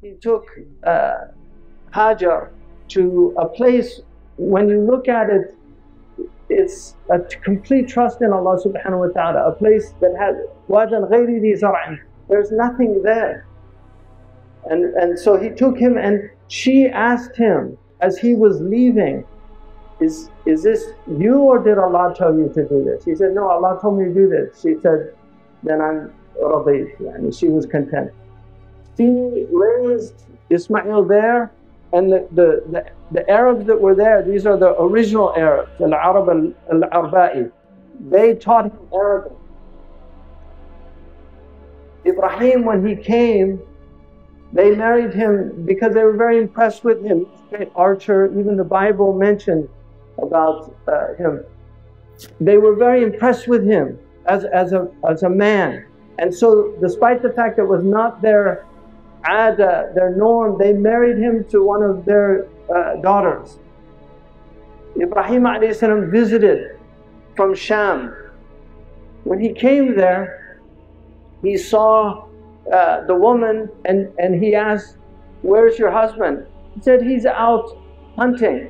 He took Hajar to a place, when you look at it, it's a complete trust in Allah subhanahu wa ta'ala, a place that has wadan ghayri dhi zar'in, there's nothing there. And so he took him, and she asked him as he was leaving, is this you, or did Allah tell you to do this? He said, no, Allah told me to do this. She said, then I'm radayt, yani she was content. She raised Ismail there, and the Arabs that were there, these are the original Arabs, al-Arab al-Arba'i, they taught him Arabic. Ibrahim, when he came, they married him because they were very impressed with him. He's a great archer, even the Bible mentioned about him. They were very impressed with him as a man. And so despite the fact that it was not their their norm, they married him to one of their daughters. Ibrahim alayhi salam visited from Sham. When he came there, he saw the woman, and he asked, where's your husband? He said, he's out hunting.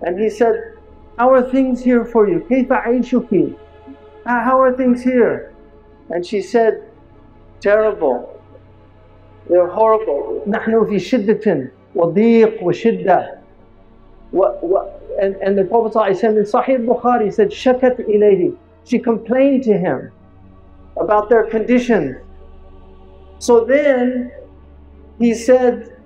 And he said, how are things here for you? Kayfa aishuki? How are things here? And she said, terrible. They're horrible. نحن في شدة وضيق وشدة. And the Prophet ﷺ in Sahih Bukhari said, shakat ilayhi. She complained to him about their conditions. So then he said,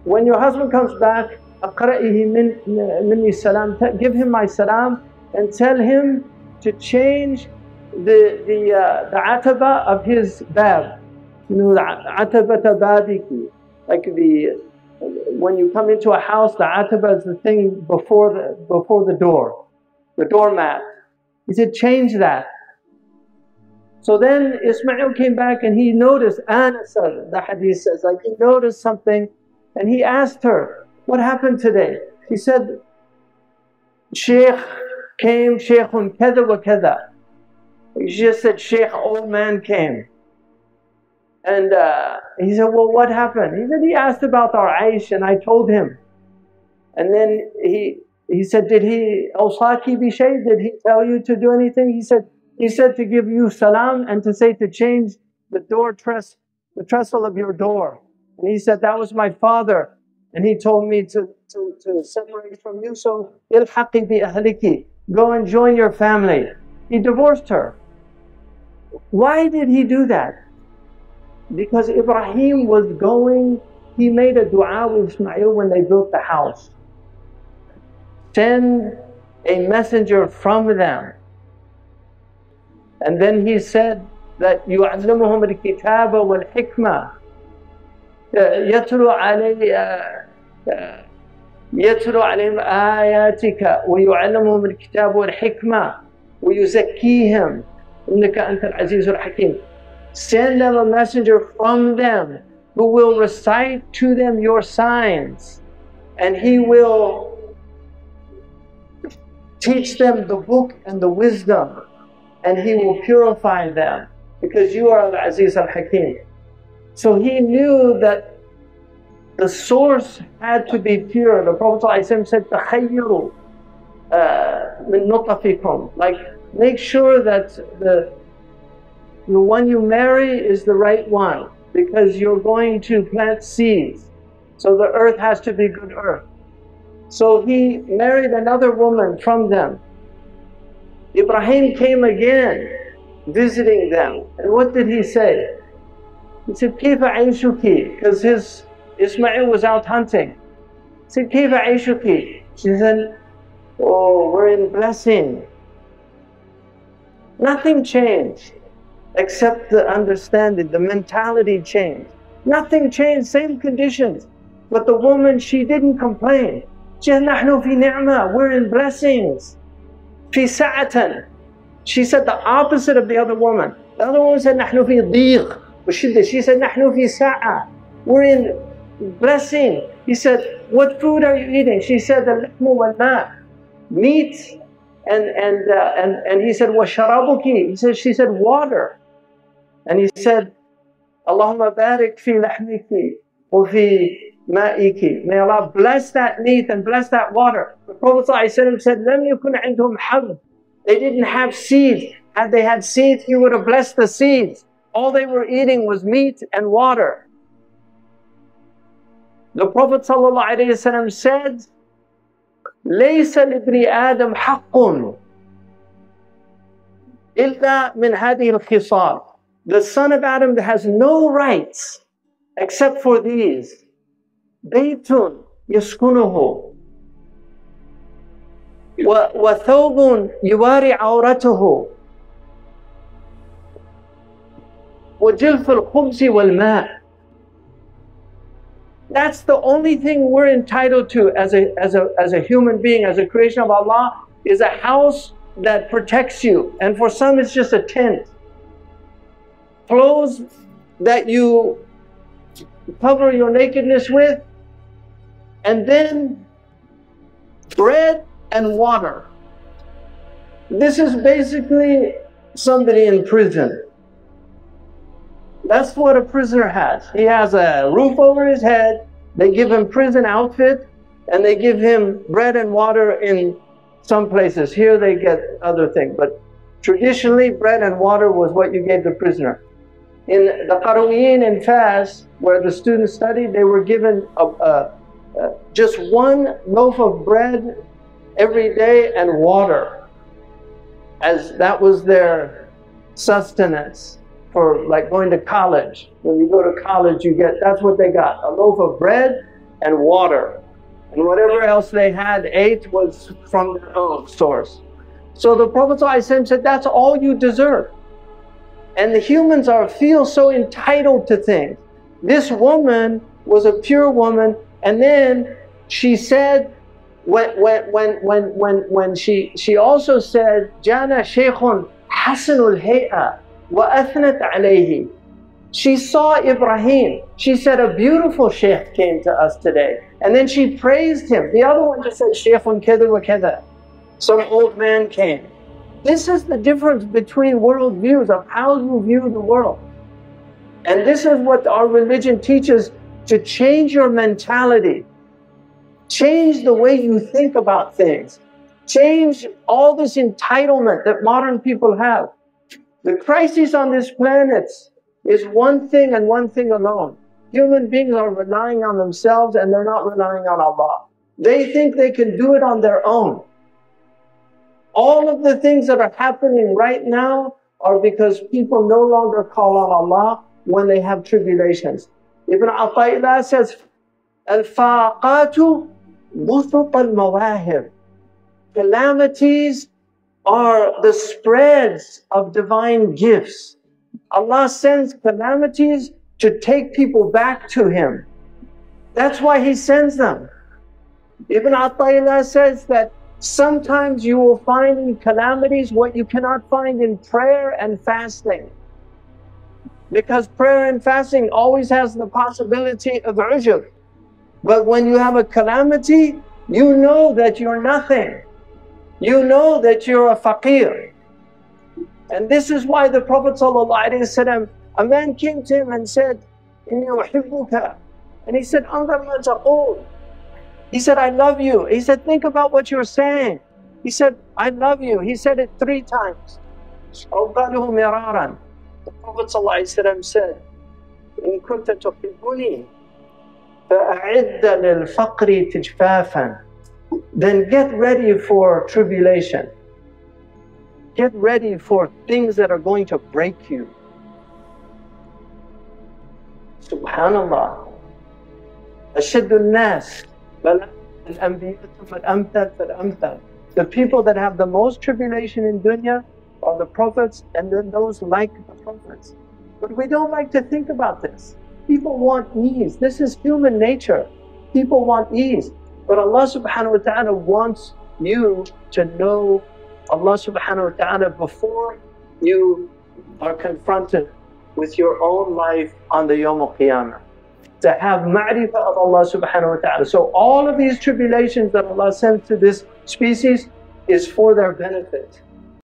when your husband comes back, أقرئه مني salam, give him my salam and tell him to change the ataba of his bab. You know, the atabata babiki, like when you come into a house, the ataba is the thing before the door, the doormat. He said, change that. So then Ismail came back and he noticed, Anasa, the hadith says, like he noticed something, and he asked her, what happened today? She said, Shaykh came, Shaykhun kada wa kada. She just said, Shaykh, old man came. And he said, well, what happened? He said, he asked about our Aish, and I told him. And then he said, did he, awsaki bi shay? Did he tell you to do anything? He said to give you salam and to say to change the the trestle of your door. And he said, that was my father. And he told me to separate from you, so ilhaqi bi ahliki, go and join your family. He divorced her. Why did he do that? Because Ibrahim was going, he made a dua with Ismail when they built the house. Send a messenger from them. And then he said that يُعَلِّمُهُمُ الْكِتَابَ وَالْحِكْمَةِ يَتْلُو عَلَيْهِمْ آيَاتِكَ وَيُعَلِّمُهُمُ الْكِتَابَ وَالْحِكْمَةِ وَيُزَكِّيهِمْ إِنَّكَ أَنْتَ الْعَزِيزُ الْحَكِيمُ. Send them a messenger from them who will recite to them your signs, and he will teach them the book and the wisdom, and he will purify them, because you are Al-Aziz Al-Hakim. So he knew that the source had to be pure. The Prophet ﷺ said, تَخَيِّرُوا مِن نُطَفِكُمْ, like make sure that the one you marry is the right one, because you're going to plant seeds. So the earth has to be good earth. So he married another woman from them. Ibrahim came again, visiting them. And what did he say? He said, Kayfa aishuki? Because his Ismail was out hunting. He said, Kayfa aishuki? She said, oh, we're in blessing. Nothing changed except the understanding, the mentality changed. Nothing changed, same conditions. But the woman, she didn't complain. She said, نحن في نعمة, we're in blessings. في سعة. She said the opposite of the other woman. The other woman said, نحن في ضيق وشدة. She said, نحن في سعة, we're in blessing. He said, what food are you eating? She said, اللحم والماء, meat And he said, وَشَرَابُكِ. He said, she said, water. And he said, Allahumma barik fi lahmiki wa fi ma'iki. May Allah bless that meat and bless that water. The Prophet ﷺ said, لَمْ يَكُنْ عِنْدُهُمْ حَبٌّ. They didn't have seeds. Had they had seeds, he would have blessed the seeds. All they were eating was meat and water. The Prophet ﷺ said, لَيْسَ لِبْنِ آدَمْ حَقٌّ إِلَّا مِنْ هَذِهِ الْخِصَالِ. The son of Adam has no rights except for these. بَيْتٌ يَسْكُنُهُ وَثَوْبٌ يُوَارِي عَوْرَتُهُ وَجِلْفُ الْخُبْزِ وَالْمَاءِ. That's the only thing we're entitled to as a human being, as a creation of Allah, is a house that protects you. And for some it's just a tent. Clothes that you cover your nakedness with, and then bread and water. This is basically somebody in prison. That's what a prisoner has. He has a roof over his head, they give him prison outfit, and they give him bread and water in some places. Here they get other things, but traditionally bread and water was what you gave the prisoner. In the Qarawiyyin in Fas, where the students studied, they were given just one loaf of bread every day and water, as that was their sustenance. For like going to college. When you go to college, you get, that's what they got, a loaf of bread and water. And whatever else they had, ate, was from their own source. So the Prophet ﷺ said, that's all you deserve. And the humans feel so entitled to things. This woman was a pure woman, and then she said, when she also said, Jana Shaykhun Hasanul Hay'a وَأَثْنَتْ عَلَيْهِ. She saw Ibrahim. She said, a beautiful sheikh came to us today. And then she praised him. The other one just said, Shaykhun kada wa kada. Some old man came. This is the difference between world views of how you view the world. And this is what our religion teaches, to change your mentality. Change the way you think about things. Change all this entitlement that modern people have. The crisis on this planet is one thing and one thing alone. Human beings are relying on themselves and they're not relying on Allah. They think they can do it on their own. All of the things that are happening right now are because people no longer call on Allah when they have tribulations. Ibn Ata'illah says, Al-faqatu busut al-mawahib. Calamities are the spreads of divine gifts. Allah sends calamities to take people back to Him. That's why He sends them. Ibn Ata'illah says that sometimes you will find in calamities what you cannot find in prayer and fasting. Because prayer and fasting always has the possibility of ujub. But when you have a calamity, you know that you're nothing. You know that you're a faqir. And this is why the Prophet ﷺ, a man came to him and said, Inni uhibbuka. And he said, Anzar ma taqul. He said, I love you. He said, think about what you're saying. He said, I love you. He said it 3 times. أَوْقَالُهُ مِرَارًا. The Prophet ﷺ said, إِن كُنْتَ تُحِبُّنِي فَأَعِدَّ لِلْفَقْرِ تِجْفَافًا. Then get ready for tribulation. Get ready for things that are going to break you. Subhanallah. أَشَدُّ النَّاسِ الْأَنْبِيَاءُ فَالْأَمْثَلُ فَالْأَمْثَلُ. The people that have the most tribulation in dunya are the prophets, and then those like the prophets. But we don't like to think about this. People want ease. This is human nature. People want ease. But Allah subhanahu wa ta'ala wants you to know Allah subhanahu wa ta'ala before you are confronted with your own life on the Yawm al-Qiyamah. To have ma'rifah of Allah subhanahu wa ta'ala. So all of these tribulations that Allah sends to this species is for their benefit.